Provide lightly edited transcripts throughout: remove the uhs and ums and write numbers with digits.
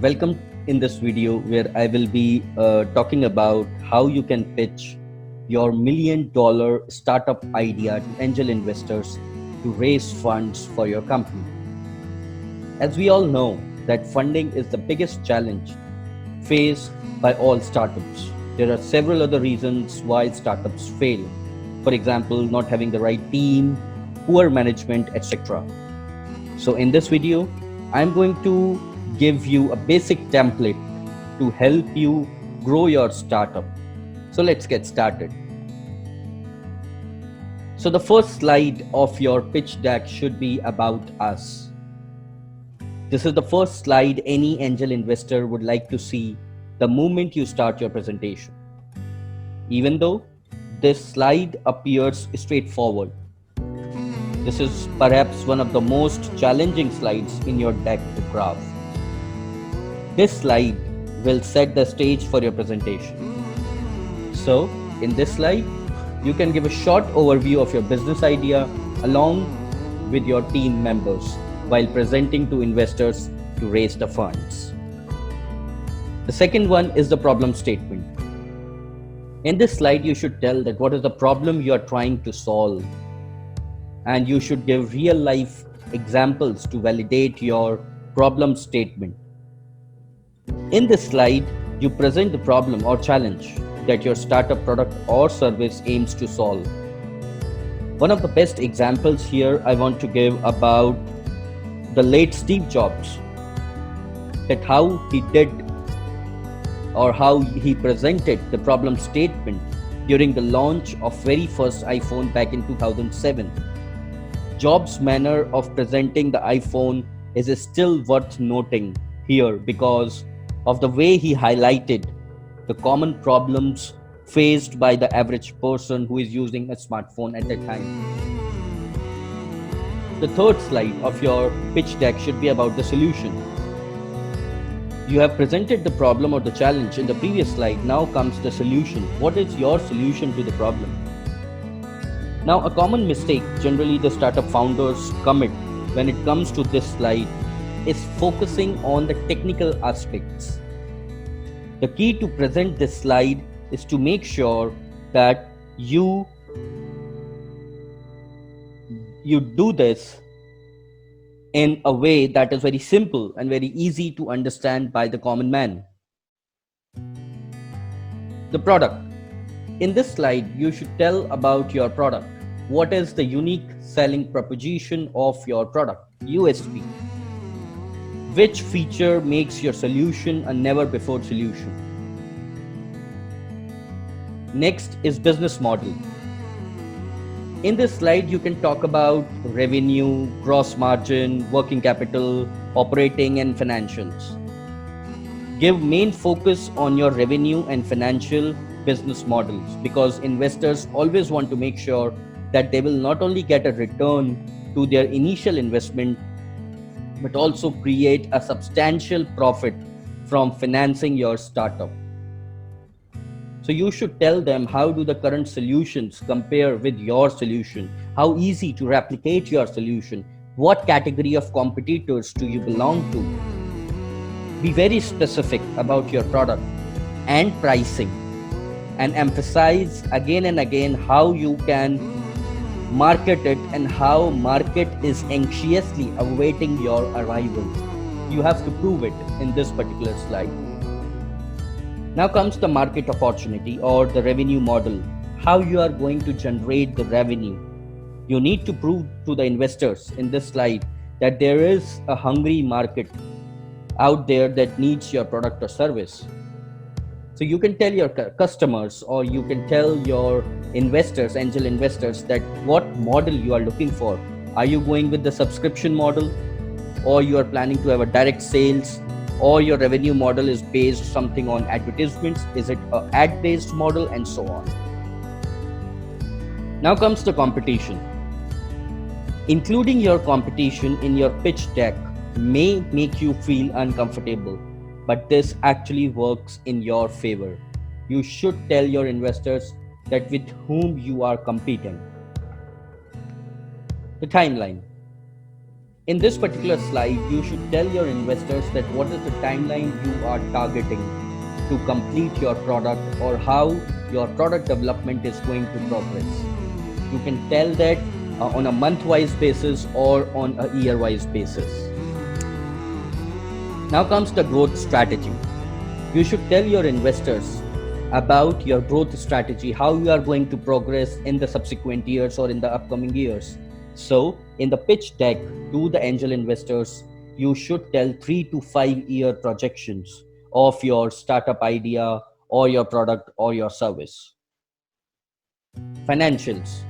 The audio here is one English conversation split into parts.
Welcome in this video where I will be talking about how you can pitch your $1 million startup idea to angel investors to raise funds for your company. As we all know that funding is the biggest challenge faced by all startups. There are several other reasons why startups fail. For example, not having the right team, poor management, etc. So in this video, I'm going to give you a basic template to help you grow your startup. So let's get started. So the first slide of your pitch deck should be about us. This is the first slide any angel investor would like to see the moment you start your presentation. Even though this slide appears straightforward, this is perhaps one of the most challenging slides in your deck to craft. This slide will set the stage for your presentation. So, in this slide, you can give a short overview of your business idea along with your team members while presenting to investors to raise the funds. The second one is the problem statement. In this slide, you should tell that what is the problem you are trying to solve, and you should give real life examples to validate your problem statement. In this slide, you present the problem or challenge that your startup product or service aims to solve. One of the best examples here I want to give about the late Steve Jobs, that how he did or how he presented the problem statement during the launch of very first iPhone back in 2007. Jobs' manner of presenting the iPhone is still worth noting here because of the way he highlighted the common problems faced by the average person who is using a smartphone at that time. The third slide of your pitch deck should be about the solution. You have presented the problem or the challenge in the previous slide. Now comes the solution. What is your solution to the problem? Now, a common mistake generally the startup founders commit when it comes to this slide is focusing on the technical aspects. The key to present this slide is to make sure that you do this in a way that is very simple and very easy to understand by the common man. The product. In this slide, you should tell about your product. What is the unique selling proposition of your product, USP? Which feature makes your solution a never-before solution? Next is business model. In this slide, you can talk about revenue, gross margin, working capital, operating and financials. Give main focus on your revenue and financial business models because investors always want to make sure that they will not only get a return to their initial investment, but also create a substantial profit from financing your startup. So you should tell them how do the current solutions compare with your solution, how easy to replicate your solution, what category of competitors do you belong to. Be very specific about your product and pricing, and emphasize again and again how you can market it and how market is anxiously awaiting your arrival. You have to prove it in this particular slide. Now comes the market opportunity or the revenue model, how you are going to generate the revenue. You need to prove to the investors in this slide that there is a hungry market out there that needs your product or service. So you can tell your customers or you can tell your investors, angel investors, that what model you are looking for. Are you going with the subscription model, or you are planning to have a direct sales, or your revenue model is based something on advertisements? Is it an ad-based model, and so on. Now comes the competition. Including your competition in your pitch deck may make you feel uncomfortable, but this actually works in your favor. You should tell your investors that with whom you are competing. The timeline. In this particular slide, you should tell your investors that what is the timeline you are targeting to complete your product, or how your product development is going to progress. You can tell that on a month-wise basis or on a year-wise basis. Now comes the growth strategy. You should tell your investors about your growth strategy, how you are going to progress in the subsequent years or in the upcoming years. So, in the pitch deck to the angel investors, you should tell 3 to 5 year projections of your startup idea or your product or your service. Financials.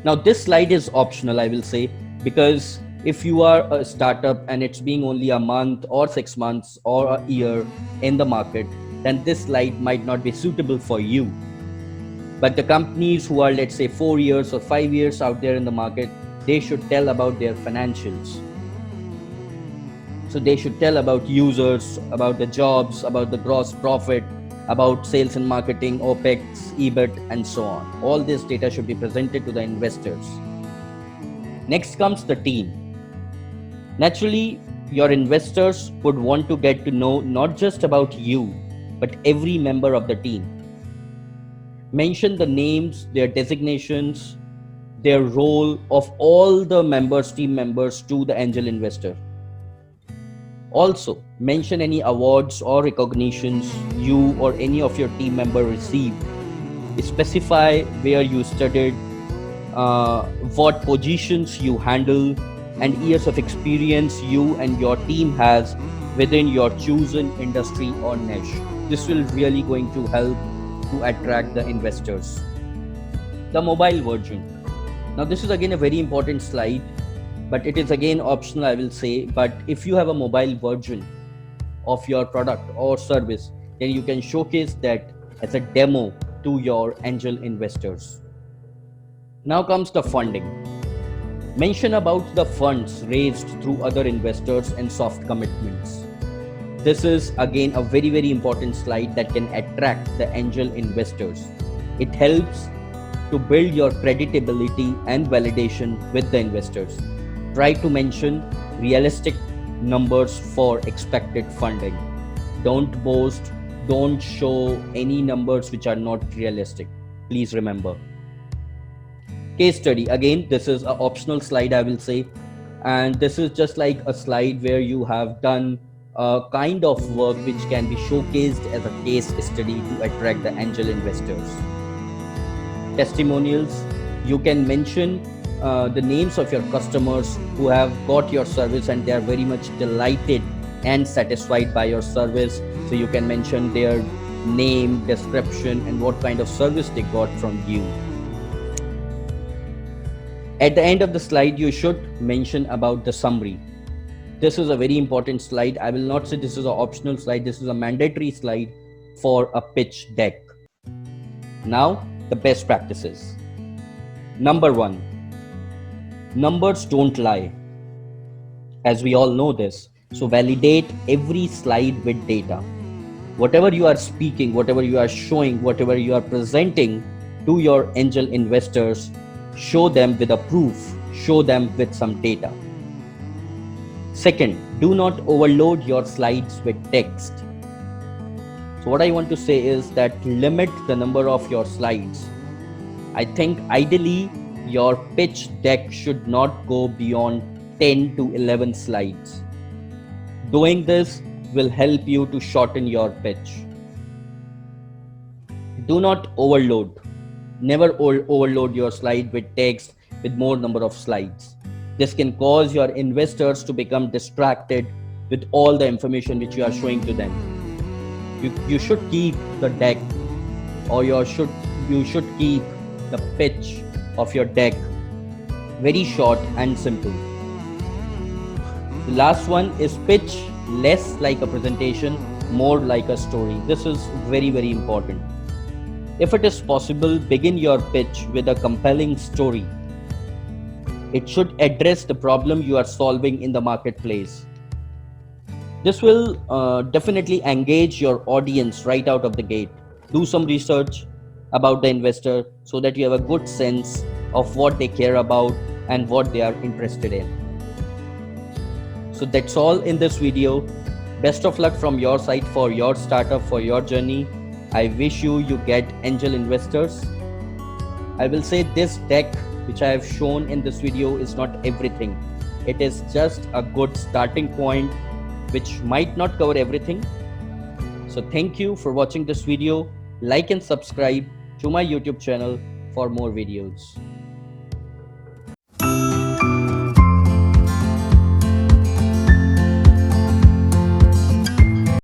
Now, this slide is optional, I will say, because if you are a startup and it's being only a month or 6 months or a year in the market, then this slide might not be suitable for you. But the companies who are, let's say, 4 years or 5 years out there in the market, they should tell about their financials. So they should tell about users, about the jobs, about the gross profit, about sales and marketing, OPEX, EBIT, and so on. All this data should be presented to the investors. Next comes the team. Naturally, your investors would want to get to know not just about you, but every member of the team. Mention the names, their designations, their role of all the members, team members to the angel investor. Also, mention any awards or recognitions you or any of your team member received. Specify where you studied, what positions you handle, and years of experience you and your team has within your chosen industry or niche. This will really going to help to attract the investors. The mobile version. Now this is again a very important slide, but it is again optional, I will say. But if you have a mobile version of your product or service, then you can showcase that as a demo to your angel investors. Now comes the funding. Mention about the funds raised through other investors and soft commitments. This is again a very, very important slide that can attract the angel investors. It helps to build your credibility and validation with the investors. Try to mention realistic numbers for expected funding. Don't boast, don't show any numbers which are not realistic. Please remember. Case study. Again, this is an optional slide, I will say. And this is just like a slide where you have done a kind of work which can be showcased as a case study to attract the angel investors. Testimonials. You can mention the names of your customers who have got your service and they are very much delighted and satisfied by your service. So you can mention their name, description, and what kind of service they got from you. At the end of the slide, you should mention about the summary. This is a very important slide. I will not say this is an optional slide. This is a mandatory slide for a pitch deck. Now, the best practices. Number 1, numbers don't lie. As we all know this, so validate every slide with data. Whatever you are speaking, whatever you are showing, whatever you are presenting to your angel investors, show them with a proof, show them with some data. Second, do not overload your slides with text. So what I want to say is that limit the number of your slides. I think ideally your pitch deck should not go beyond 10 to 11 slides. Doing this will help you to shorten your pitch. Do not overload. Never overload your slide with text with more number of slides. This can cause your investors to become distracted with all the information which you are showing to them. You should keep the deck, or you should keep the pitch of your deck very short and simple. The last one is pitch less like a presentation, more like a story. This is very, very important. If it is possible, begin your pitch with a compelling story. It should address the problem you are solving in the marketplace. This will definitely engage your audience right out of the gate. Do some research about the investor so that you have a good sense of what they care about and what they are interested in. So that's all in this video. Best of luck from your side for your startup, for your journey. I wish you get angel investors. I will say this deck which I have shown in this video is not everything. It is just a good starting point which might not cover everything. So thank you for watching this video. Like and subscribe to my YouTube channel for more videos.